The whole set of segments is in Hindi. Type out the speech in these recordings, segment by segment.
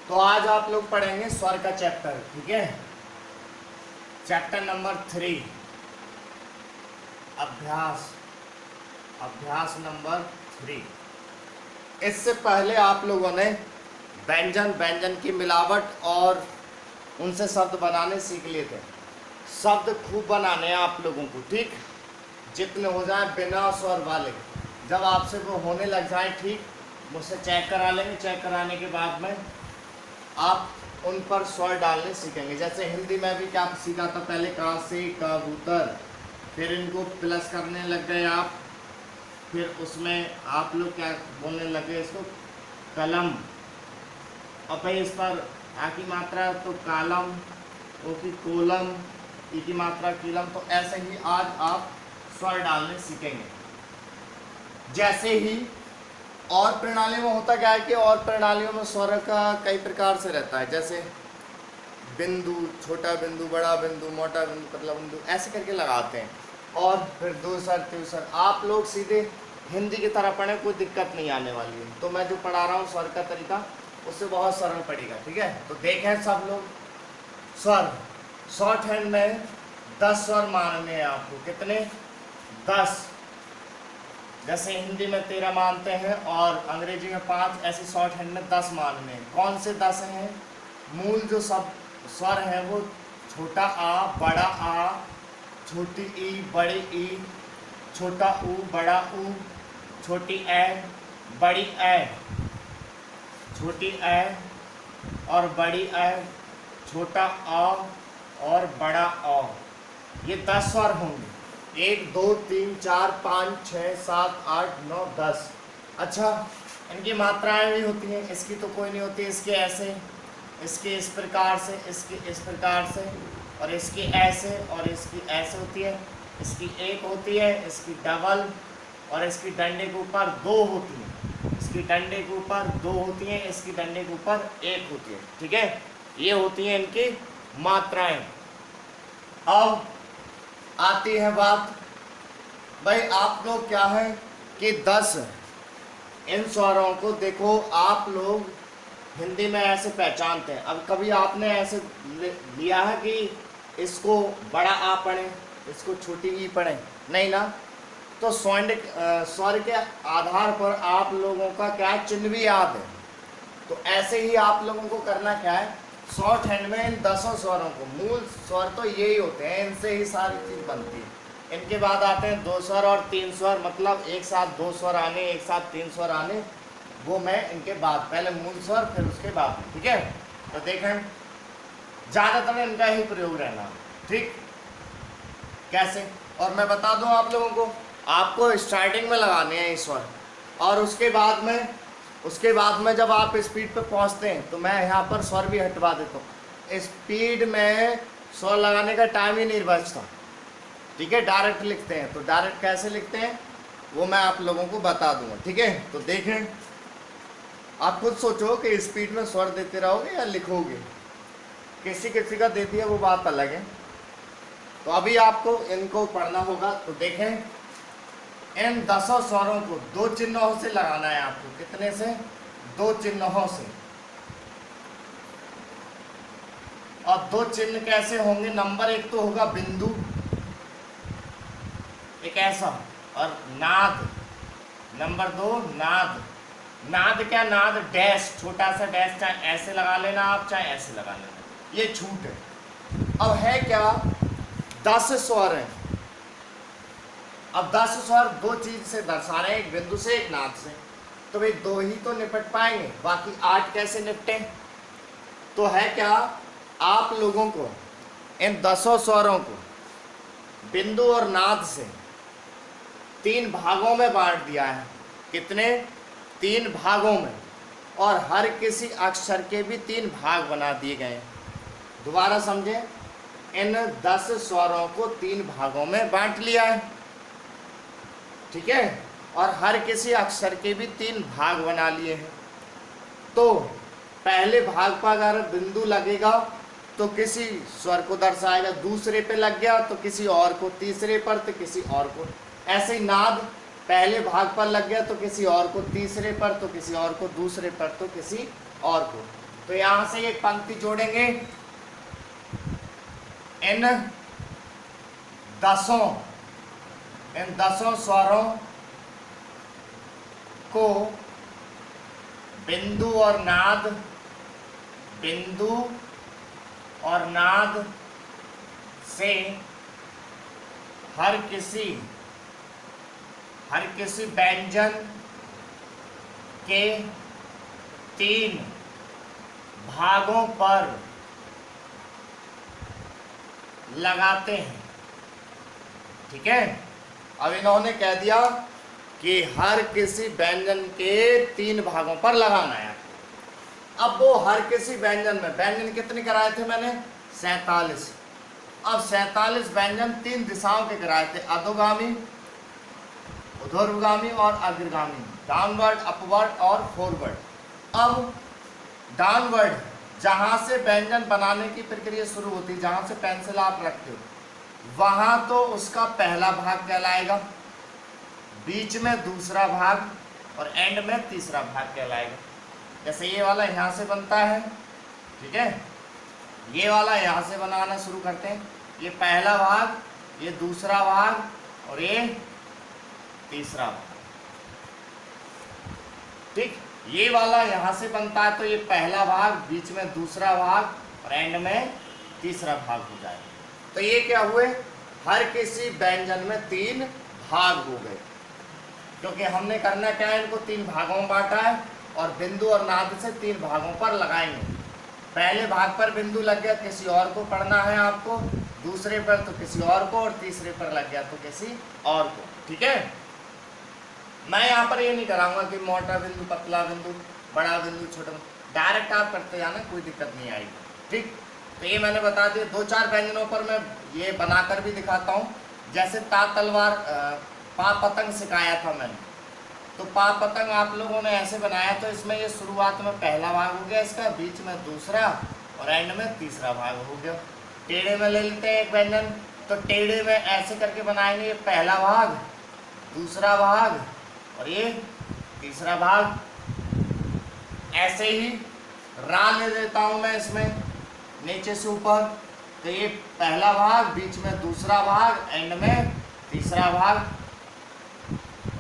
तो आज आप लोग पढ़ेंगे स्वर का चैप्टर, ठीक है। चैप्टर नंबर 3 अभ्यास, अभ्यास नंबर 3। इससे पहले आप लोगों ने व्यंजन, व्यंजन की मिलावट और उनसे शब्द बनाने सीख लिए थे। शब्द खूब बनाने हैं आप लोगों को, ठीक, जितने हो जाए बिना स्वर वाले। जब आपसे वो होने लग जाए, ठीक, मुझसे चेक करा लेंगे। चेक कराने के बाद में आप उन पर स्वर डालने सीखेंगे। जैसे हिंदी में भी क्या सीखा था पहले, का से कबूतर, फिर इनको प्लस करने लग गए आप, फिर उसमें आप लोग क्या बोलने लगे, इसको कलम। और भाई इस पर आ की मात्रा तो कालम, ओ की कोलम, ई की मात्रा कीलम। तो ऐसे ही आज आप स्वर डालने सीखेंगे। जैसे ही और प्रणाली में होता क्या है कि और प्रणालियों में स्वर का कई प्रकार से रहता है। जैसे बिंदु, छोटा बिंदु, बड़ा बिंदु, मोटा बिंदु, पतला बिंदु, ऐसे करके लगाते हैं। और फिर दूसर तीसर आप लोग सीधे हिंदी की तरह पढ़ें, कोई दिक्कत नहीं आने वाली है। तो मैं जो पढ़ा रहा हूँ स्वर का तरीका, उससे बहुत सरल पड़ेगा, ठीक है। तो देखें सब लोग, स्वर शॉर्ट हैंड में 10 स्वर मानने हैं आपको। कितने? 10। जैसे हिंदी में 13 मानते हैं और अंग्रेजी में 5, ऐसे शॉर्ट हैंड में 10 मानने हैं। कौन से 10 हैं? मूल जो सब स्वर हैं वो छोटा आ, बड़ा आ, छोटी ई, बड़ी ई, छोटा ऊ, बड़ा ऊ, छोटी ए, बड़ी ए, छोटी ए और बड़ी ए, छोटा आ और बड़ा आ। ये 10 स्वर होंगे। 1 2 3 4 5 6 7 8 9 10। अच्छा, इनकी मात्राएं भी होती हैं। इसकी तो कोई नहीं होती, इसके ऐसे, इसके इस प्रकार से, इसकी इस प्रकार से, और इसकी ऐसे और इसकी ऐसे होती है। इसकी एक होती है, इसकी डबल, और इसकी डंडे के ऊपर 2 होती है। इसकी डंडे के ऊपर 2 होती हैं, इसकी डंडे के ऊपर 1 होती है, ठीक है। ये होती हैं इनकी मात्राएं। अब आती है बात, भाई आप लोग क्या है कि 10 इन स्वरों को देखो, आप लोग हिंदी में ऐसे पहचानते हैं। अब कभी आपने ऐसे लिया है कि इसको बड़ा आ पढ़ें, इसको छोटी ई पढ़ें? नहीं ना। तो स्वर के आधार पर आप लोगों का क्या चिन्ह भी याद है। तो ऐसे ही आप लोगों को करना क्या है, शॉर्ट हैंड में इन 10 स्वरों को, मूल स्वर तो यही होते हैं, इनसे ही सारी चीज़ बनती है। इनके बाद आते हैं 2 स्वर और 3 स्वर, मतलब एक साथ 2 स्वर आने, एक साथ 3 स्वर आने, वो मैं इनके बाद, पहले मूल स्वर फिर उसके बाद, ठीक है। तो देखें, ज़्यादातर इनका ही प्रयोग रहना, ठीक। कैसे? और मैं बता दूं आप लोगों को, आपको स्टार्टिंग में लगाने हैं इस स्वर, और उसके बाद में जब आप स्पीड पे पहुंचते हैं तो मैं यहाँ पर स्वर भी हटवा देता हूँ। स्पीड में स्वर लगाने का टाइम ही नहीं बचता, ठीक है। डायरेक्ट लिखते हैं, तो डायरेक्ट कैसे लिखते हैं वो मैं आप लोगों को बता दूंगा, ठीक है। तो देखें, आप खुद सोचो कि स्पीड में स्वर देते रहोगे या लिखोगे। किसी किसी का देती है वो बात अलग है। तो अभी आपको इनको पढ़ना होगा। तो देखें, इन 10 स्वरों को 2 चिन्हों से लगाना है आपको। कितने से? 2 चिन्हों से। और 2 चिन्ह कैसे होंगे? नंबर 1 तो होगा बिंदु, एक ऐसा, और नाद। नंबर 2 नाद। नाद क्या? नाद डैश, छोटा सा डैश, चाहे ऐसे लगा लेना आप, चाहे ऐसे लगा लेना, ये छूट है। अब है क्या, 10 स्वर हैं। अब 10 स्वर 2 चीज से दर्शा रहे हैं, एक बिंदु से, एक नाद से। तो भाई 2 ही तो निपट पाएंगे, बाकी 8 कैसे निपटे? तो है क्या, आप लोगों को इन 10 स्वरों को बिंदु और नाद से 3 भागों में बांट दिया है। कितने? 3 भागों में, और हर किसी अक्षर के भी 3 भाग बना दिए गए हैं। दोबारा समझें, इन 10 स्वरों को 3 भागों में बांट लिया है, ठीक है। और हर किसी अक्षर के भी 3 भाग बना लिए हैं। तो पहले भाग पर अगर बिंदु लगेगा तो किसी स्वर को दर्शाएगा, दूसरे पे लग गया तो किसी और को, तीसरे पर तो किसी और को। ऐसे ही नाद पहले भाग पर लग गया तो किसी और को, तीसरे पर तो किसी और को, दूसरे पर तो किसी और को। तो यहां से एक पंक्ति जोड़ेंगे, इन दसों स्वरों को बिंदु और नाद से हर किसी व्यंजन के 3 भागों पर लगाते हैं। ठीक है, अब इन्होंने कह दिया कि हर किसी व्यंजन के 3 भागों पर लगाना है। अब वो हर किसी व्यंजन में, व्यंजन कितने कराए थे मैंने? 47। अब 47 व्यंजन 3 दिशाओं के कराए थे, अधोगामी, ऊर्ध्वगामी और अग्रगामी, डाउनवर्ड, अपवर्ड और फॉरवर्ड। अब डाउनवर्ड जहां से व्यंजन बनाने की प्रक्रिया शुरू होती है, जहां से पेंसिल आप रखते हो, वहां तो उसका पहला भाग कहलाएगा, बीच में दूसरा भाग और एंड में तीसरा भाग कहलाएगा। जैसे ये वाला यहाँ से बनता है, ठीक है, ये वाला यहाँ से बनाना शुरू करते हैं, ये पहला भाग, ये दूसरा भाग और ये तीसरा भाग। ठीक, ये वाला यहाँ से बनता है, तो ये पहला भाग, बीच में दूसरा भाग और एंड में तीसरा भाग हो जाएगा। तो ये क्या हुए? हर किसी व्यंजन में 3 भाग हो गए, क्योंकि हमने करना क्या है, इनको 3 भागों में बांटा है और बिंदु और नाद से 3 भागों पर लगाएंगे। पहले भाग पर बिंदु लग गया, किसी और को पढ़ना है आपको, दूसरे पर तो किसी और को, और तीसरे पर लग गया तो किसी और को। ठीक है, मैं यहाँ पर ये नहीं कराऊंगा कि मोटा बिंदु, पतला बिंदु, बड़ा बिंदु, छोटा बिंदु, डायरेक्ट आप करते जाना, कोई दिक्कत नहीं आएगी। ठीक, तो ये मैंने बता दिया। 2-4 व्यंजनों पर मैं ये बनाकर भी दिखाता हूँ। जैसे ता तलवार, पा पतंग सिखाया था मैंने, तो पा पतंग आप लोगों ने ऐसे बनाया, तो इसमें ये शुरुआत में पहला भाग हो गया इसका, बीच में दूसरा और एंड में तीसरा भाग हो गया। टेढ़े में ले लेते हैं एक व्यंजन, तो टेढ़े में ऐसे करके बनाएंगे, ये पहला भाग, दूसरा भाग और ये तीसरा भाग। ऐसे ही रा ले देता हूँ मैं इसमें, नीचे से ऊपर, तो ये पहला भाग, बीच में दूसरा भाग, एंड में तीसरा भाग।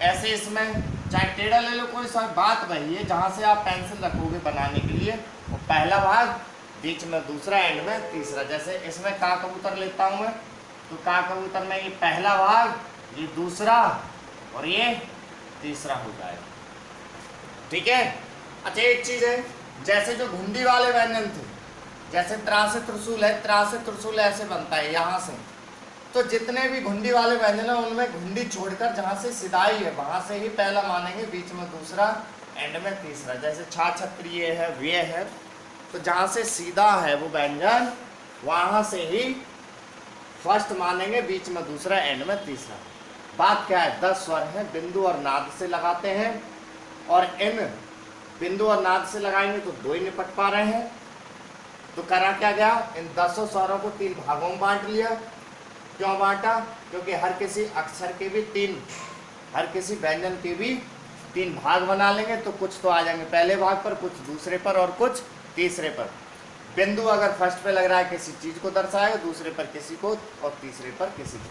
ऐसे इसमें चाहे टेढ़ा ले लो, कोई सा बात वही है, जहाँ से आप पेंसिल रखोगे बनाने के लिए, वो पहला भाग, बीच में दूसरा, एंड में तीसरा। जैसे इसमें का कबूतर लेता हूँ मैं, तो का कबूतर में ये पहला भाग, ये दूसरा और ये तीसरा हो जाएगा। ठीक है, अच्छा एक चीज़ है, जैसे जो घुंडी वाले व्यंजन थे, जैसे त्रा से त्रिशूल है, त्रा से त्रिशूल ऐसे बनता है यहाँ से, तो जितने भी घुंडी वाले व्यंजन है उनमें घुंडी छोड़कर जहाँ से सिधाई है वहाँ से ही पहला मानेंगे, बीच में दूसरा, एंड में तीसरा। जैसे छा छत्री ये है, वे है, तो जहाँ से सीधा है वो व्यंजन वहाँ से ही फर्स्ट मानेंगे, बीच में दूसरा, एंड में तीसरा। बात क्या है, 10 स्वर हैं, बिंदु और नाद से लगाते हैं, और इन बिंदु और नाद से लगाएंगे तो 2 ही निपट पा रहे हैं। तो करा क्या गया, इन 10 स्वरों को 3 भागों में बांट लिया। क्यों बांटा? क्योंकि हर किसी अक्षर के भी 3, हर किसी व्यंजन के भी 3 भाग बना लेंगे, तो कुछ तो आ जाएंगे पहले भाग पर, कुछ दूसरे पर और कुछ तीसरे पर। बिंदु अगर फर्स्ट पे लग रहा है किसी चीज़ को दर्शाएगा, दूसरे पर किसी को और तीसरे पर किसी को।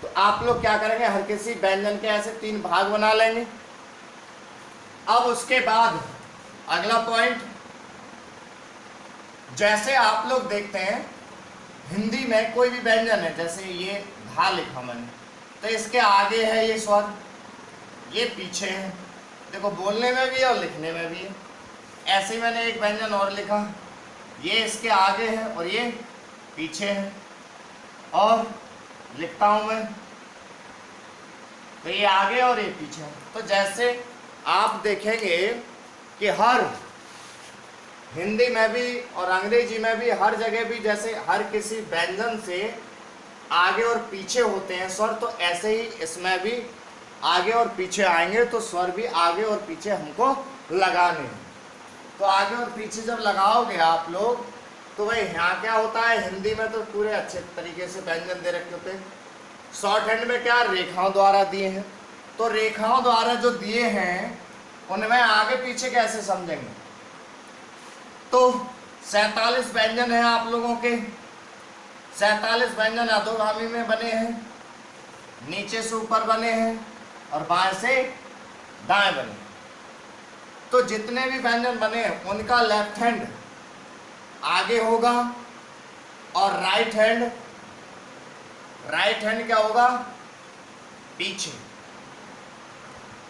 तो आप लोग क्या करेंगे, हर किसी व्यंजन के ऐसे 3 भाग बना लेंगे। अब उसके बाद अगला पॉइंट, जैसे आप लोग देखते हैं हिंदी में कोई भी व्यंजन है, जैसे ये धा लिखा मैंने, तो इसके आगे है ये स्वर, ये पीछे है, देखो बोलने में भी है और लिखने में भी है। ऐसे ही मैंने एक व्यंजन और लिखा, ये इसके आगे है और ये पीछे है, और लिखता हूँ मैं, तो ये आगे और ये पीछे है। तो जैसे आप देखेंगे कि हर हिंदी में भी और अंग्रेजी में भी हर जगह भी जैसे हर किसी व्यंजन से आगे और पीछे होते हैं स्वर, तो ऐसे ही इसमें भी आगे और पीछे आएंगे, तो स्वर भी आगे और पीछे हमको लगाने हैं। तो आगे और पीछे जब लगाओगे आप लोग, तो भाई यहाँ क्या होता है, हिंदी में तो पूरे अच्छे तरीके से व्यंजन दे रखे होते हैं, शॉर्ट हैंड में क्या रेखाओं द्वारा दिए हैं। तो रेखाओं द्वारा जो दिए हैं उनमें आगे पीछे कैसे समझेंगे, तो तो 47 व्यंजन हैं आप लोगों के, 47 व्यंजन अधोगामी में बने हैं, नीचे से ऊपर बने हैं और बाएं से दाएं बने। तो जितने भी व्यंजन बने हैं उनका लेफ्ट हैंड आगे होगा और राइट हैंड क्या होगा, पीछे।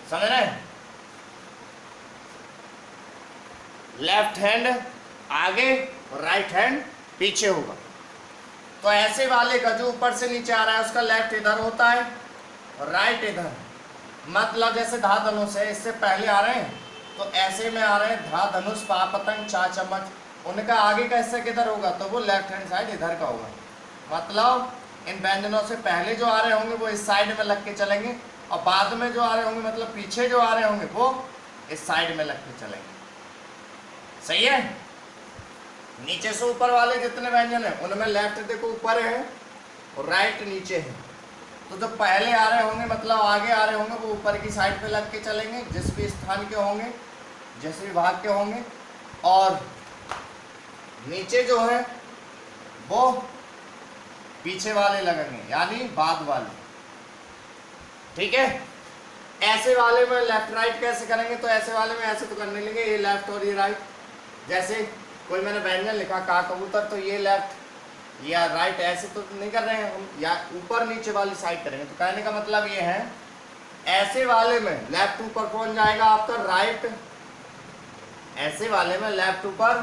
समझ रहे हैं? लेफ्ट हैंड आगे और राइट हैंड पीछे होगा। तो ऐसे वाले का जो ऊपर से नीचे आ रहा है उसका लेफ्ट इधर होता है और राइट इधर। मतलब जैसे धा धनुष है, इससे पहले आ रहे हैं तो ऐसे में आ रहे हैं धा धनुष पा पतंग चा चम्मच, उनका आगे का हिस्सा किधर होगा, तो वो लेफ्ट हैंड साइड इधर का होगा। मतलब इन व्यंजनों से पहले जो आ रहे होंगे वो इस साइड में लग के चलेंगे और बाद में जो आ रहे होंगे, मतलब पीछे जो आ रहे होंगे वो इस साइड में लग के चलेंगे। सही है? नीचे से ऊपर वाले जितने व्यंजन है उनमें लेफ्ट देखो ऊपर है और राइट नीचे है। तो जो पहले आ रहे होंगे मतलब आगे आ रहे होंगे वो ऊपर की साइड पे लग के चलेंगे, जिस भी स्थान के होंगे, जिस भी भाग के होंगे, और नीचे जो है वो पीछे वाले लगेंगे यानी बाद वाले। ठीक है? ऐसे वाले में लेफ्ट राइट कैसे करेंगे, तो ऐसे वाले में ऐसे तो करने लेंगे, ये लेफ्ट और ये राइट। जैसे कोई मैंने व्यंजन लिखा का कबूतर, तो ये लेफ्ट या राइट ऐसे तो नहीं कर रहे हैं हम, या ऊपर नीचे वाली साइड करेंगे। तो कहने का मतलब ये है ऐसे वाले में लेफ्ट ऊपर कौन जाएगा आपका, राइट। ऐसे वाले में लेफ्ट ऊपर,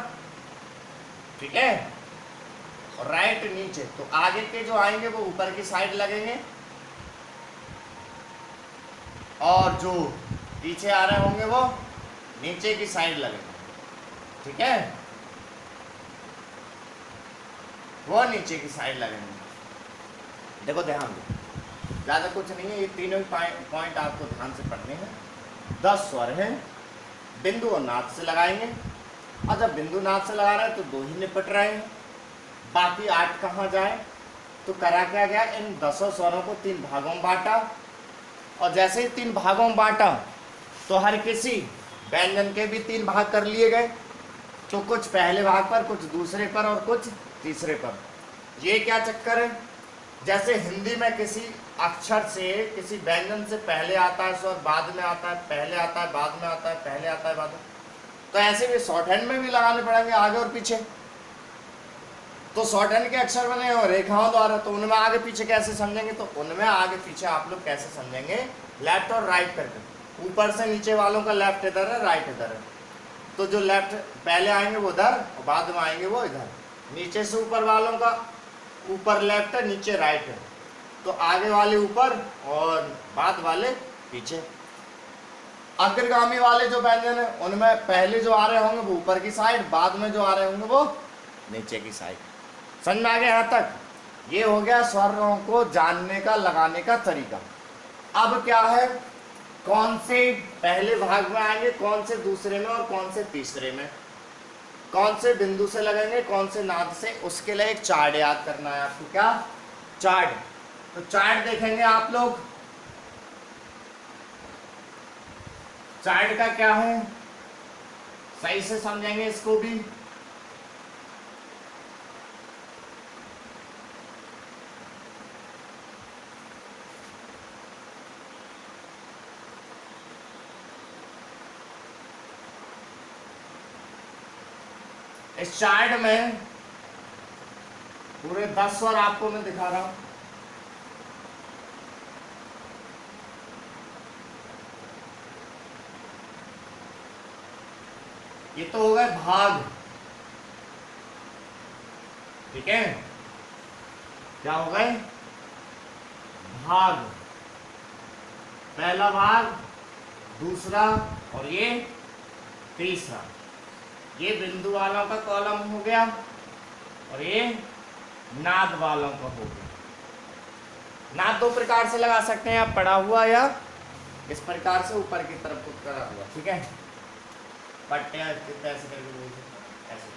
ठीक है, और राइट नीचे। तो आगे के जो आएंगे वो ऊपर की साइड लगेंगे और जो पीछे आ रहे होंगे वो नीचे की साइड लगेंगे। ठीक है? वो नीचे की साइड लगेंगे। देखो ध्यान दो, ज़्यादा कुछ नहीं है, ये तीनों पॉइंट आपको ध्यान से पढ़ने हैं। 10 स्वर हैं, बिंदु और नाद से लगाएंगे, और जब बिंदु नाद से लगा रहे हैं तो 2 ही निपट रहे हैं, बाकी 8 कहाँ जाए। तो करा क्या गया, इन 10 स्वरों को 3 भागों में बांटा, और जैसे ही 3 भागों में बांटा तो हर किसी व्यंजन के भी 3 भाग कर लिए गए। तो कुछ पहले भाग पर, कुछ दूसरे पर और कुछ तीसरे पर। ये क्या चक्कर है, जैसे हिंदी में किसी अक्षर से, किसी व्यंजन से पहले आता है स्वर, बाद में आता है, पहले आता है, बाद में आता है, पहले आता है, बाद में। तो ऐसे भी शॉर्ट हैंड में भी लगाने पड़ेंगे आगे और पीछे। तो शॉर्ट हैंड के अक्षर बने और रेखाओं द्वारा, तो उनमें आगे पीछे कैसे समझेंगे, तो उनमें आगे पीछे आप लोग कैसे समझेंगे, लेफ्ट और राइट करके। ऊपर से नीचे वालों का लेफ्ट इधर है, राइट इधर है। तो जो लेफ्ट पहले आएंगे वो इधर और बाद में आएंगे वो इधर। नीचे से ऊपर वालों का ऊपर लेफ्ट है, नीचे राइट है। तो आगे वाले ऊपर और बाद वाले पीछे। अग्रगामी वाले जो व्यंजन है उनमें पहले जो आ रहे होंगे वो ऊपर की साइड, बाद में जो आ रहे होंगे वो नीचे की साइड। समझ में आ गया यहाँ तक? ये हो गया स्वरों को जानने का, लगाने का तरीका। अब क्या है, कौन से पहले भाग में आएंगे, कौन से दूसरे में और कौन से तीसरे में, कौन से बिंदु से लगेंगे, कौन से नाद से, उसके लिए एक चार्ट याद करना है आपको। क्या चार्ट? तो चार्ट देखेंगे आप लोग। चार्ट का क्या है, सही से समझेंगे इसको भी। इस चार्ट में पूरे 10 स्वर आपको मैं दिखा रहा हूं। ये तो हो गए भाग, ठीक है? क्या हो गए? भाग। पहला भाग, दूसरा और ये तीसरा। ये बिंदु वालों का कॉलम हो गया और ये नाद वालों का हो गया। नाद 2 प्रकार से लगा सकते हैं आप, पड़ा हुआ या इस प्रकार से ऊपर की तरफ को करा हुआ। ठीक है? पट्टे ऐसे करके ऐसे।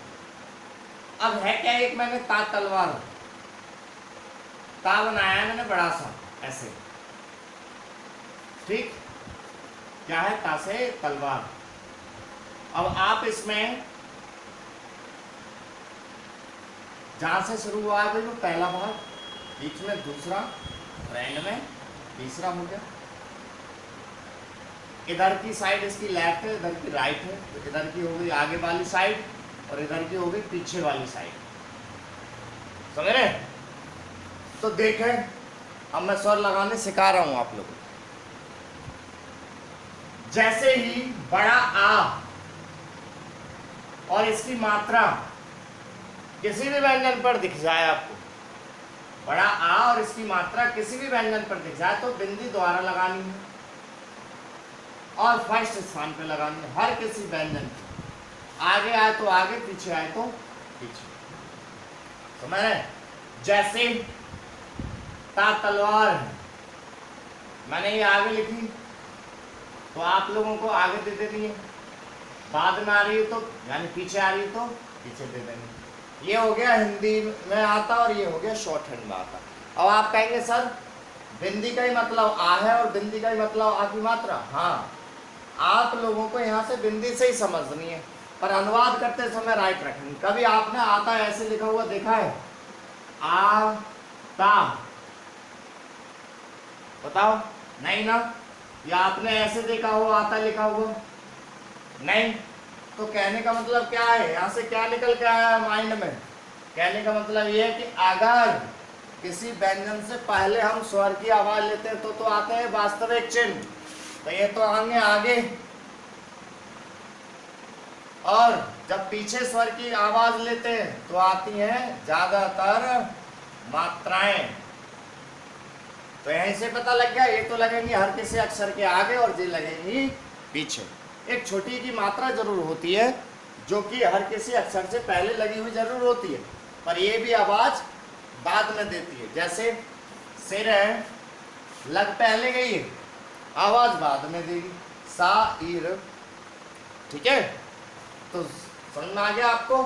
अब है क्या, एक मैंने ता तलवार ता बनाया है मैंने बड़ा सा ऐसे। ठीक? क्या है? ता से तलवार। अब आप इसमें जहाँ से शुरू हुआ है भाई वो पहला भाग, बीच में दूसरा और एंड में तीसरा हो गया। इधर की साइड इसकी लेफ्ट है, इधर की राइट है, तो इधर की हो गई आगे वाली साइड और इधर की हो गई पीछे वाली साइड। समझ रहे? तो देखें, अब मैं स्वर लगाने सिखा रहा हूं आप लोगों को। जैसे ही बड़ा आ और इसकी मात्रा किसी भी व्यंजन पर दिख जाए आपको, बड़ा आ और इसकी मात्रा किसी भी व्यंजन पर दिख जाए तो बिंदी द्वारा लगानी है और फर्स्ट स्थान पे लगानी है हर किसी व्यंजन की। आगे आए तो आगे, पीछे आए तो पीछे। समझ रहे? जैसे ता तलवार है, मैंने ये आगे लिखी तो आप लोगों को आगे दे देनी है, बाद में आ रही है तो यानी पीछे आ रही है तो पीछे दे देनी। ये हो गया हिंदी में आता और ये हो गया शॉर्ट हैंड में आता। अब आप कहेंगे सर बिंदी का ही मतलब आ है और बिंदी का ही मतलब आ की मात्रा। हाँ, आप लोगों को यहाँ से बिंदी से ही समझनी है, पर अनुवाद करते समय राइट रखेंगे। कभी आपने आता ऐसे लिखा हुआ देखा है? आता, बताओ, नहीं ना? या आपने ऐसे देखा हो आता लिखा हुआ? नहीं। तो कहने का मतलब क्या है, यहाँ से क्या निकल के आया माइंड में? कहने का मतलब ये है कि अगर किसी व्यंजन से पहले हम स्वर की आवाज लेते हैं तो आते हैं वास्तविक चिन्ह, तो ये तो आगे आगे, और जब पीछे स्वर की आवाज लेते हैं तो आती हैं ज्यादातर मात्राएं। तो यहीं से पता लग गया, ये तो लगेंगी हर किसी अक्षर के आगे और ये लगेंगी पीछे। एक छोटी की मात्रा जरूर होती है जो कि हर किसी अक्षर से पहले लगी हुई जरूर होती है, पर ये भी आवाज बाद में देती है। जैसे सिर है, लग पहले गई है, आवाज बाद में देगी, सा ईर। ठीक है, तो समझ में आ गया आपको?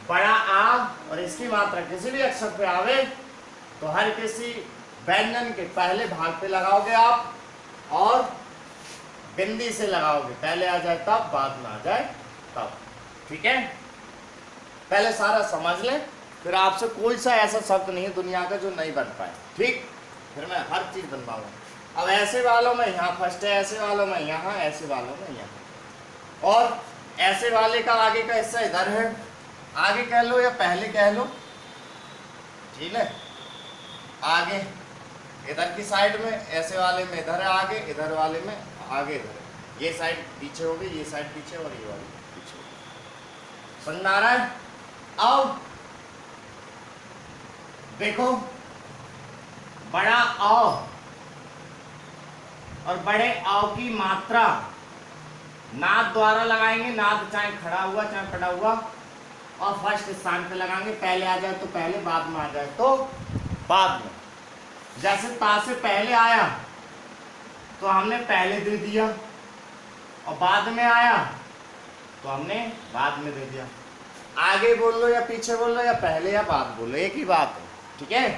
बड़ा आ और इसकी मात्रा किसी भी अक्षर पे आवे तो हर किसी व्यंजन के पहले भाग पे लगाओगे आप और बिंदी से लगाओगे, पहले आ जाए तब, बाद में आ जाए तब। ठीक है, पहले सारा समझ लें, फिर आपसे कोई सा ऐसा शब्द नहीं है दुनिया का जो नहीं बन पाए। ठीक, फिर मैं हर चीज बनवाऊंगा। अब ऐसे वालों में यहाँ फर्स्ट है, ऐसे वालों में यहाँ, ऐसे वालों में यहाँ, और ऐसे वाले का आगे का हिस्सा इधर है, आगे कह लो या पहले कह लो। ठीक है, आगे इधर की साइड में, ऐसे वाले में इधर है आगे, इधर वाले में आगे इधर है। ये साइड पीछे हो गई, ये साइड पीछे और ये वाली पीछे हो गई। समझ में आ रहा है? अब देखो, बड़ा आ और बड़े आ की मात्रा नाद द्वारा लगाएंगे, नाद चाहे खड़ा हुआ चाहे पड़ा हुआ, और फर्स्ट स्थान पे लगाएंगे। पहले आ जाए तो पहले, बाद में आ जाए तो बाद में। जैसे ता से पहले आया तो हमने पहले दे दिया, और बाद में आया तो हमने बाद में दे दिया। आगे बोल लो या पीछे बोल लो या पहले या बाद बोल लो, एक ही बात है। ठीक है,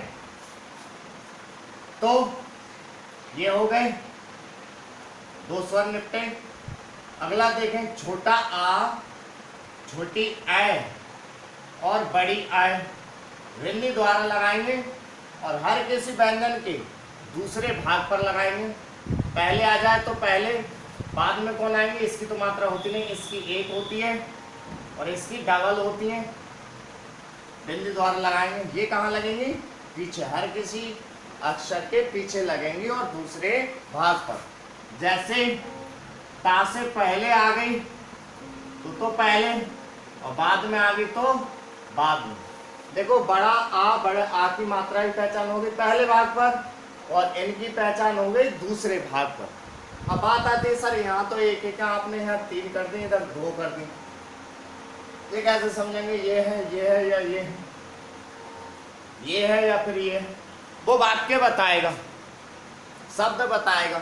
तो ये हो गए दो स्वर निपटे। अगला देखें, छोटा आ, छोटी ऐ और बड़ी ऐ बिंदी द्वारा लगाएंगे और हर किसी व्यंजन के दूसरे भाग पर लगाएंगे। पहले आ जाए तो पहले, बाद में कौन आएंगे? इसकी तो मात्रा होती नहीं, इसकी एक होती है और इसकी डबल होती है। बिंदी द्वारा लगाएंगे। ये कहाँ लगेंगी? पीछे, हर किसी अक्षर के पीछे लगेंगी और दूसरे भाग पर। जैसे ता से पहले आ गई तो पहले, और बाद में आ गई तो बाद में। देखो, बड़ा आ, बड़े आ की मात्रा की पहचान हो गई पहले भाग पर और इनकी पहचान हो गई दूसरे भाग पर। अब बात आती है सर यहाँ तो एक एक आपने यहाँ 3 कर दी, इधर 2 कर दी, ये कैसे समझेंगे? ये है या ये है या फिर ये? वो वाक्य बताएगा, शब्द बताएगा।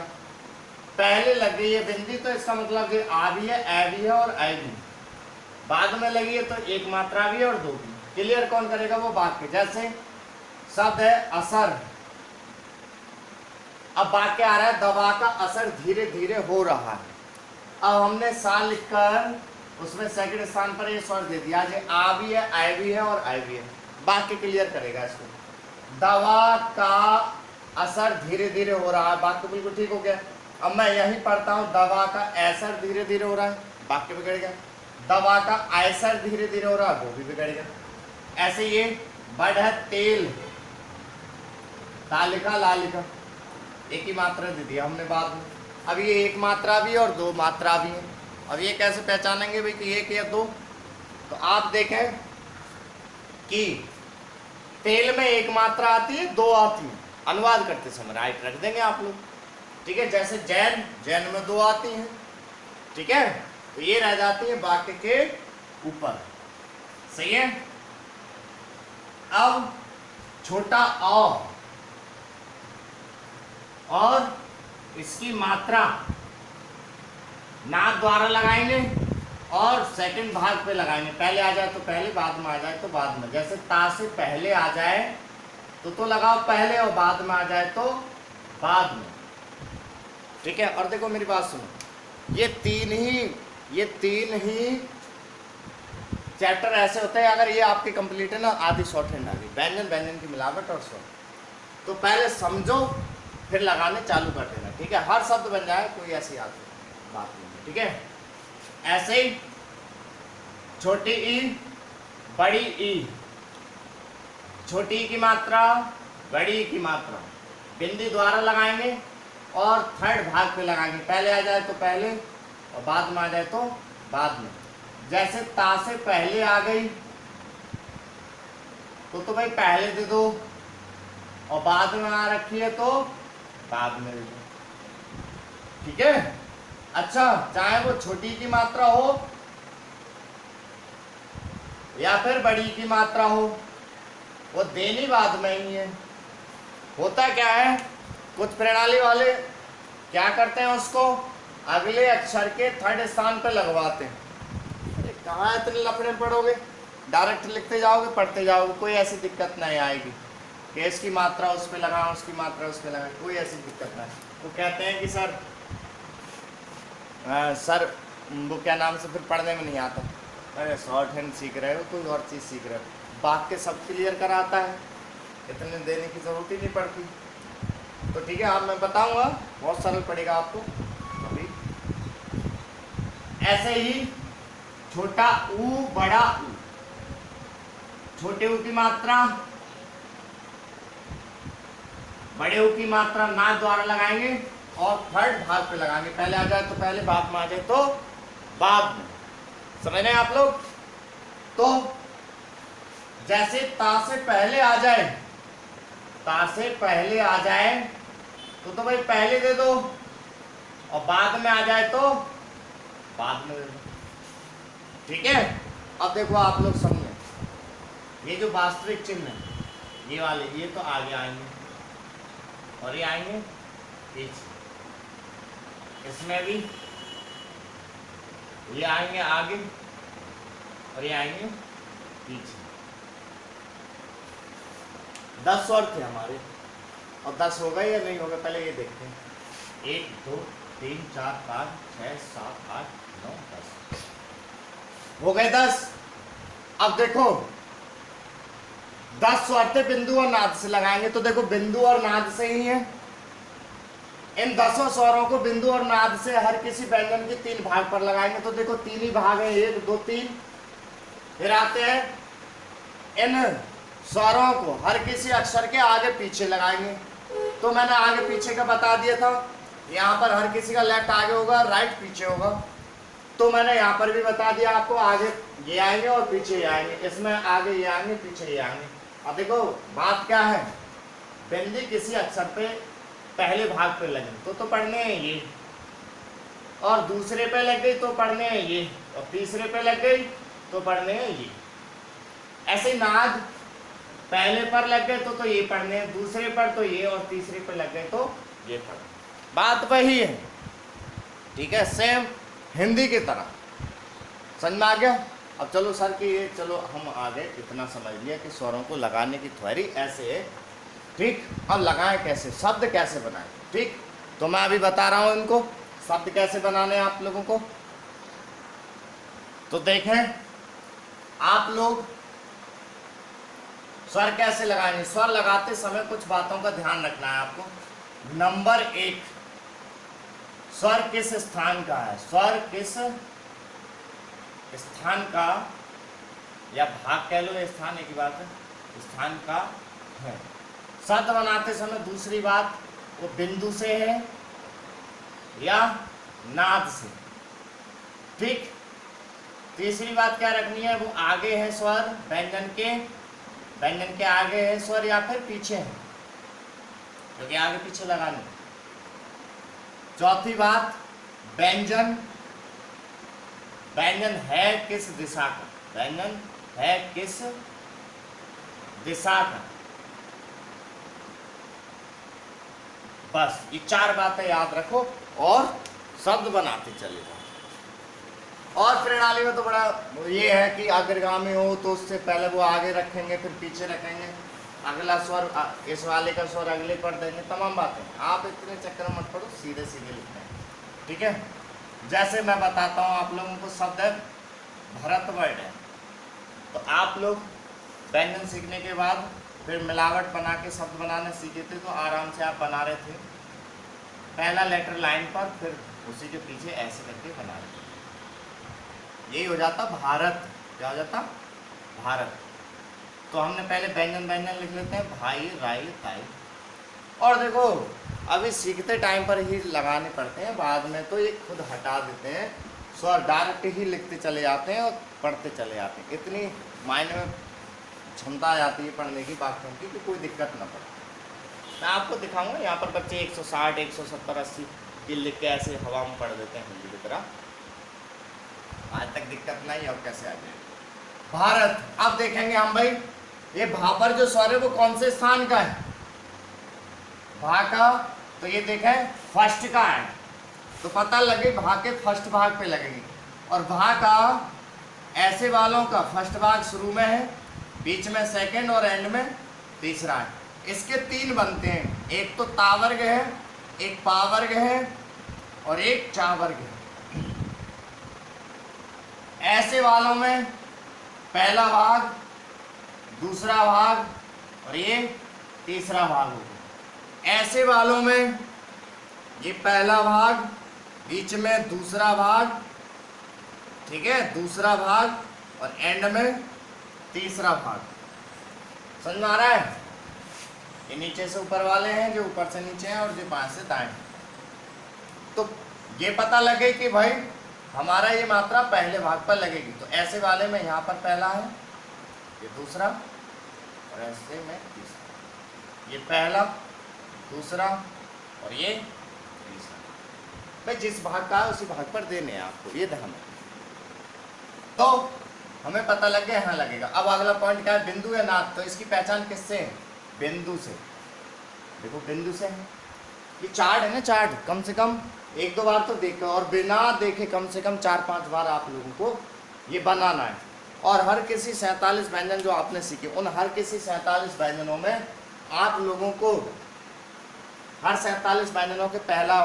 पहले लग गई है बिंदी तो इसका मतलब कि आ भी है, ऐ भी है और ऐ भी। बाद में लगी है तो एक मात्रा भी है और 2 भी। क्लियर कौन करेगा? वो वाक्य। जैसे शब्द है असर, अब वाक्य आ रहा है दवा का असर धीरे धीरे हो रहा है। अब हमने सा लिखकर उसमें सेकंड स्थान पर ये स्वर दे दिया, जो आ भी है, आई भी है और आई भी है। वाक्य क्लियर करेगा इसको। दवा का असर धीरे धीरे हो रहा है, वाक्य बिल्कुल ठीक हो गया। अब मैं यही पढ़ता हूँ, दवा का असर धीरे धीरे हो रहा है, वाक्य बिगड़ गया। दवा का असर धीरे धीरे हो रहा है, वो भी बिगड़ गया। ऐसे ये बढ़ तेल, तालिका लालिका, एक ही मात्रा दे दिया हमने बाद में। अब ये एक मात्रा भी और दो मात्रा भी है। अब ये कैसे पहचानेंगे भाई कि एक या दो? तो आप देखें कि तेल में एक मात्रा आती है, दो आती है। अनुवाद करते समय राइट रख देंगे आप लोग, ठीक है। जैसे जैन, जैन में दो आती हैं, ठीक है। तो ये रह जाती है वाक्य के ऊपर, सही है। अब छोटा अ और इसकी मात्रा नाक द्वारा लगाएंगे और सेकंड भाग पे लगाएंगे। पहले आ जाए तो पहले, बाद में आ जाए तो बाद में। जैसे ता से पहले आ जाए तो लगाओ पहले, और बाद में आ जाए तो बाद में, ठीक है। और देखो मेरी बात सुनो, ये तीन ही चैप्टर ऐसे होते हैं। अगर ये आपके कंप्लीट है ना, आधी शॉर्ट हैंड आ गई, व्यंजन, व्यंजन की मिलावट और शॉर्ट। तो पहले समझो, फिर लगाने चालू कर देना, ठीक है। हर शब्द बन जाए, कोई ऐसी बात नहीं, ठीक है। ऐसे ही छोटी ई, बड़ी ई, छोटी ई की मात्रा, बड़ी ई की मात्रा बिंदी द्वारा लगाएंगे और थर्ड भाग पे लगाएंगे। पहले आ जाए तो पहले और बाद में आ जाए तो बाद में। जैसे ता से पहले आ गई तो भाई पहले दे दो, और बाद में आ रखी है तो बाद में दे दो, ठीक है। अच्छा, चाहे वो छोटी की मात्रा हो या फिर बड़ी की मात्रा हो, वो देनी बाद में ही है। होता क्या है, कुछ प्रणाली वाले क्या करते हैं, उसको अगले अक्षर के थर्ड स्थान पर लगवाते हैं। अरे कहाँ इतने लफड़े पड़ोगे, डायरेक्ट लिखते जाओगे, पढ़ते जाओगे, कोई ऐसी दिक्कत नहीं आएगी कि इसकी मात्रा उस पर लगाओ, उसकी मात्रा उस पर लगाओ, कोई ऐसी दिक्कत नहीं। वो कहते हैं कि सर वो क्या नाम से फिर पढ़ने में नहीं आता। अरे शॉर्ट हैंड सीख रहे हो, कोई और चीज़ सीख रहे हो, वाक्य सब क्लियर कराता है, इतने देने की ज़रूरत ही नहीं पड़ती। तो ठीक है, आप मैं बताऊंगा, बहुत सरल पड़ेगा आपको अभी। ऐसे ही छोटा ऊ, बड़ा ऊ, छोटे ऊ की मात्रा, बड़े ऊ की मात्रा नाक द्वारा लगाएंगे और थर्ड भाग पे लगाएंगे। पहले आ जाए तो पहले, बाद में आ जाए तो बाद में। समझ रहे हैं आप लोग? तो जैसे ता से पहले आ जाए, ता से पहले आ जाए तो भाई पहले दे दो, और बाद में आ जाए तो बाद में दे दो, ठीक है। अब देखो आप लोग समझे, ये जो वास्तविक चिन्ह है, ये वाले, ये तो आगे आएंगे और ये आएंगे पीछे। इसमें भी ये आएंगे आगे और ये आएंगे पीछे। 10 स्वर थे हमारे, और 10 हो गए या नहीं हो गए, पहले ये देखते हैं। 1 2 3 4 5 6 7 8 9 10 हो गए 10। अब देखो 10 स्वर थे, बिंदु और नाद से लगाएंगे। तो देखो बिंदु और नाद से ही है। इन 10 स्वरों को बिंदु और नाद से हर किसी व्यंजन के 3 भाग पर लगाएंगे। तो देखो 3 ही भाग है, 1 2 3। फिर आते हैं इन स्वरों को हर किसी अक्षर के आगे पीछे लगाएंगे। तो मैंने आगे पीछे का बता दिया था, यहाँ पर हर किसी का लेफ्ट आगे होगा, राइट पीछे होगा। तो मैंने यहाँ पर भी बता दिया आपको, आगे ये आएंगे और पीछे ये आएंगे। इसमें आगे ये आएंगे, पीछे ये आएंगे। अब देखो बात क्या है, बिंदी किसी अक्षर पे पहले भाग पे लगे तो पढ़ने हैं ये, और दूसरे पे लग गई तो पढ़ने हैं ये, और तीसरे पे लग गई तो पढ़ने हैं ये। ऐसे नाद पहले पर लग गए तो ये पढ़ने हैं, दूसरे पर तो ये, और तीसरे पर लग गए तो ये पढ़ने। बात वही है, ठीक है, सेम हिंदी की तरह। समझ में आ गया? अब चलो सर कि ये, चलो हम आगे इतना समझ लिया कि स्वरों को लगाने की थ्योरी ऐसे है, ठीक। अब लगाएं कैसे, शब्द कैसे बनाएं, ठीक। तो मैं अभी बता रहा हूँ इनको शब्द कैसे बनाने हैं आप लोगों को। तो देखें आप लोग स्वर कैसे लगाएंगे। स्वर लगाते समय कुछ बातों का ध्यान रखना है आपको। नंबर 1, स्वर किस स्थान का है, स्वर किस स्थान का या भाग कह लो, ये स्थान एक ही बात है, स्थान का है। शब्द बनाते समय दूसरी बात, वो बिंदु से है या नाद से। ठीक। तीसरी बात क्या रखनी है, वो आगे है स्वर व्यंजन के आगे है स्वर या फिर पीछे है, क्योंकि आगे पीछे लगाने। चौथी बात, व्यंजन है किस दिशा का, व्यंजन है किस दिशा का। बस ये 4 बातें याद रखो और शब्द बनाते चले जाओ। और प्रणाली में तो बड़ा ये है कि अग्रगामी हो तो उससे पहले वो आगे रखेंगे फिर पीछे रखेंगे, अगला स्वर इस वाले का स्वर अगले पर देंगे, तमाम बातें। आप इतने चक्कर मत पड़ो, सीधे सीधे लिखते हैं। ठीक है। जैसे मैं बताता हूँ आप लोगों को, शब्द है भरत वर्ड है, तो आप लोग व्यंजन सीखने के बाद फिर मिलावट बना के शब्द बनाने सीखे थे, तो आराम से आप बना रहे थे। पहला लेटर लाइन पर, फिर उसी के पीछे ऐसे करके बना रहे थे। यही हो जाता भारत। क्या हो जाता? भारत। तो हमने पहले व्यंजन लिख लेते हैं, भाई, राई, ताई। और देखो अभी सीखते टाइम पर ही लगाने पड़ते हैं, बाद में तो ये खुद हटा देते हैं, स्वर डायरेक्ट ही लिखते चले जाते हैं और पढ़ते चले जाते हैं। इतनी मायने में क्षमता आ जाती है पढ़ने की, वाक्यों की, कि कोई दिक्कत ना पड़े। मैं आपको दिखाऊंगा, यहाँ पर बच्चे 160, 170, 80 की लिख के ऐसे हवा में पढ़ देते हैं हिंदी की तरह। आज तक दिक्कत नहीं, और कैसे आ जाए भारत। अब देखेंगे हम भाई, ये भा पर जो स्वर है वो कौन से स्थान का है, भा का। तो ये देखें फर्स्ट का है, तो पता लगे भा के फर्स्ट भाग पे लगेगी। और भा का ऐसे वालों का फर्स्ट भाग शुरू में है, बीच में सेकंड और एंड में तीसरा है। इसके 3 बनते हैं, एक तो ता वर्ग है, एक पा वर्ग है और एक चा वर्ग है। ऐसे वालों में पहला भाग, दूसरा भाग और ये तीसरा भाग होगा। ऐसे वालों में ये पहला भाग, बीच में दूसरा भाग, ठीक है, दूसरा भाग और एंड में तीसरा भाग। समझ में आ रहा है? ये नीचे से ऊपर वाले हैं, जो ऊपर से नीचे हैं, और जो बाएं से दाएं। तो ये पता लगे कि भाई हमारा ये मात्रा पहले भाग पर लगेगी, तो ऐसे वाले में यहाँ पर पहला है, ये दूसरा और ऐसे में तीसरा। ये पहला, दूसरा और ये तीसरा। भाई जिस भाग का है उसी भाग पर देने हैं आपको, ये ध्यान रखना। तो हमें पता लग गया यहाँ लगेगा। अब अगला पॉइंट क्या है, बिंदु या नाद। तो इसकी पहचान किससे है? बिंदु से। देखो बिंदु से है, ये चार्ट है ना, चार्ट कम से कम 1-2 बार तो देखो, और बिना देखे कम से कम 4-5 बार आप लोगों को ये बनाना है। और हर किसी 47 व्यंजन जो आपने सीखे, उन हर किसी 47 व्यंजनों में आप लोगों को हर 47 व्यंजनों के पहला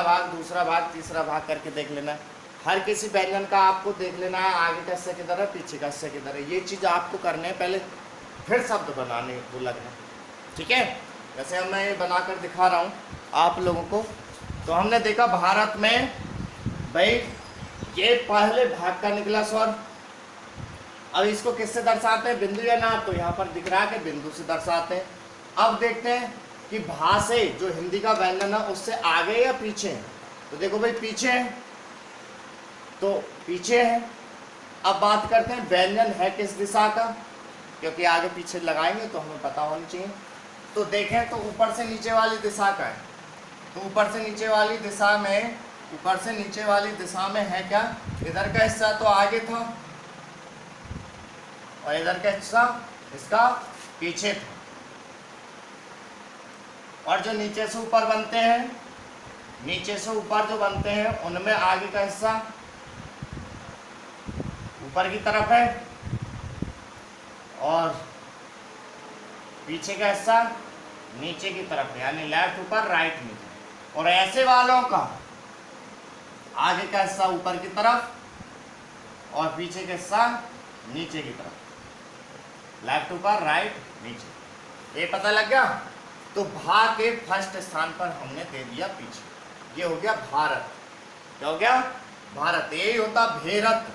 भाग, दूसरा भाग, तीसरा भाग करके देख लेना है। हर किसी व्यंजन का आपको देख लेना है, आगे का हिस्सा किधर है, पीछे का हिस्सा किधर है। ये चीज़ आपको करने है पहले, फिर शब्द बनाने को लगना। ठीक है, जैसे अब मैं ये बनाकर दिखा रहा हूँ आप लोगों को। तो हमने देखा भारत में भाई ये पहले भाग का निकला स्वर। अब इसको किससे दर्शाते हैं, बिंदु या नाद? तो यहाँ पर दिख रहा है कि बिंदु से दर्शाते हैं। अब देखते हैं कि भा से जो हिंदी का व्यंजन है उससे आगे या पीछे है। तो देखो भाई पीछे है, तो पीछे है। अब बात करते हैं व्यंजन है किस दिशा का, क्योंकि आगे पीछे लगाएंगे तो हमें पता होनी चाहिए। तो देखें तो ऊपर से नीचे वाली दिशा का है। तो ऊपर से नीचे वाली दिशा में है क्या, इधर का हिस्सा तो आगे था और इधर का हिस्सा इसका पीछे था। और जो नीचे से ऊपर बनते हैं, नीचे से ऊपर जो बनते हैं उनमें आगे का हिस्सा ऊपर की तरफ है और पीछे का हिस्सा नीचे की तरफ है, यानी लेफ्ट ऊपर राइट नीचे। और ऐसे वालों का आगे का हिस्सा ऊपर की तरफ और पीछे का हिस्सा नीचे की तरफ, लेफ्ट ऊपर राइट नीचे। ये पता लग गया। तो भा के फर्स्ट स्थान पर हमने दे दिया पीछे, ये हो गया भारत। क्या हो गया? भारत। यही होता भेरत।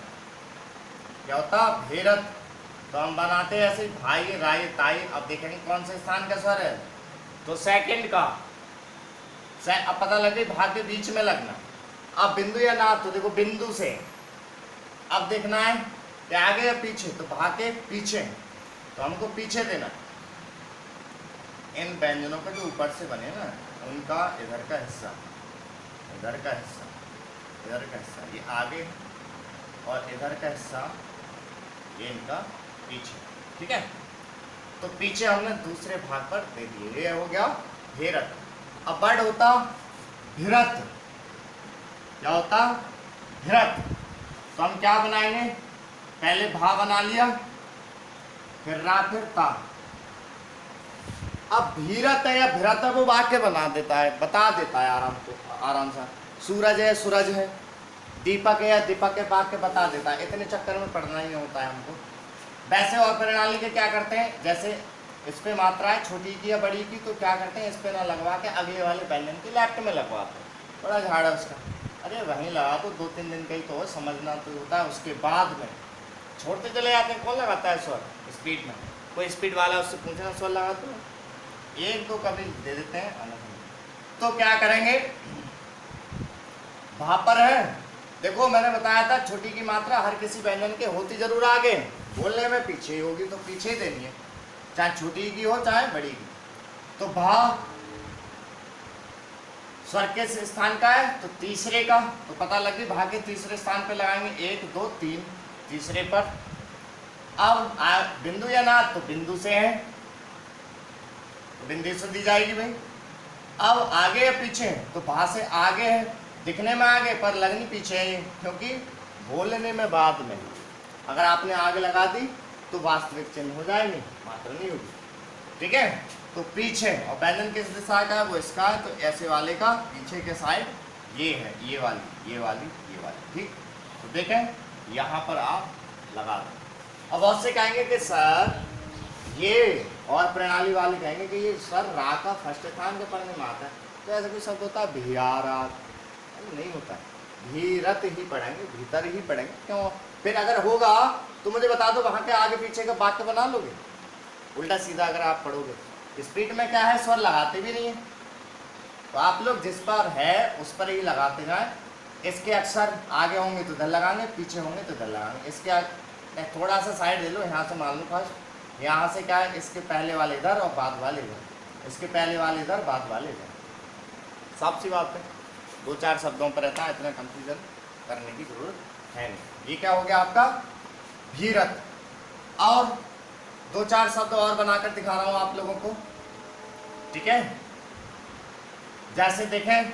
क्या होता? भेरत। तो हम बनाते हैं ऐसे भाई राय ताई। अब देखेंगे कौन से स्थान का स्वर है, तो सेकंड का। अब पता लगे भा के बीच में लगना। अब बिंदु या ना, तो देखो बिंदु से अब देखना है कि आगे या पीछे, तो भा के पीछे, तो हमको पीछे देना। इन व्यंजनों के जो ऊपर से बने ना, उनका इधर का हिस्सा, इधर का हिस्सा, इधर का हिस्सा ये आगे, और इधर का हिस्सा ये इनका पीछे। ठीक है, तो पीछे हमने दूसरे भाग पर दे दिए। ये हो गया भेरत। अब वर्ड होता भिरत। क्या होता? भिरत। तो हम क्या बनाएंगे? पहले भा बना लिया, फिर रा, फिर ता। अब भीरत है या भिरत है वो वाक्य बना देता है, बता देता है आराम से। सूरज है सूरज है, दीपक है या दीपक है, वाक्य बता देता है। इतने चक्कर में पढ़ना ही होता है हमको। वैसे और प्रणाली के क्या करते हैं, जैसे इस पे मात्रा है छोटी की या बड़ी की, तो क्या करते हैं इस पे ना लगवा के अगले वाले व्यंजन की लेफ्ट में लगवाते हैं। बड़ा झाड़ है उसका, अरे वहीं लगा तो 2-3 दिन का ही तो समझना तो होता है। उसके बाद में छोड़ते चले जाते हैं। कौन लगाता है स्वर स्पीड में? कोई स्पीड वाला उससे पूछना स्वर लगा दो, एक दो कभी दे देते हैं अलग। तो क्या करेंगे, वहां पर है देखो मैंने बताया था छोटी की मात्रा हर किसी व्यंजन के होती जरूर आगे, बोलने में पीछे ही होगी, तो पीछे ही देनी है, चाहे छोटी की हो चाहे बड़ी की। तो भा स्वर के स्थान का है, तो तीसरे का, तो पता लगे भा के तीसरे स्थान पे लगाएंगे 1 2 3, तीसरे पर। अब बिंदु या ना, तो बिंदु से है, तो बिंदु से दी जाएगी भाई। अब आगे या पीछे, तो भा से आगे है, दिखने में आगे पर लगनी पीछे है, क्योंकि बोलने में बाद में। अगर आपने आगे लगा दी तो वास्तविक चिन्ह हो जाएंगे, मात्र नहीं होगी। ठीक है, तो पीछे, और व्यंजन किस दिशा का है वो इसका है, तो ऐसे वाले का पीछे के साइड ये है, ये वाली, ये वाली, ये वाली। ठीक, तो देखें यहाँ पर आप लगा दो। अब बहुत से कहेंगे कि सर ये, और प्रणाली वाले कहेंगे कि ये सर रा का फर्स्ट स्थान के पढ़ने में आता है, तो ऐसा कोई शब्द होता है भियारात? नहीं होता है, भीरत ही पढ़ेंगे, भीतर ही पढ़ेंगे। क्यों? फिर अगर होगा तो मुझे बता दो, वहां के आगे पीछे का वाक्य बना लोगे? उल्टा सीधा अगर आप पढ़ोगे। स्पीड में क्या है, स्वर लगाते भी नहीं है, तो आप लोग जिस पर है उस पर ही लगाते जाए। इसके अक्षर आगे होंगे तो इधर लगाएंगे, पीछे होंगे तो इधर लगाएंगे। इसके थोड़ा सा साइड ले लो, यहाँ से मान लो फर्स्ट, यहाँ से क्या है, इसके पहले वाले इधर और बाद वाले इधर, इसके पहले वाले इधर बाद वाले इधर। साफ सी बात है, 2-4 शब्दों पर रहता है, इतना कंफ्यूजन करने की जरूरत है नहीं। ये क्या हो गया आपका भीरत। और 2-4 शब्द और बनाकर दिखा रहा हूं आप लोगों को। ठीक है, जैसे देखें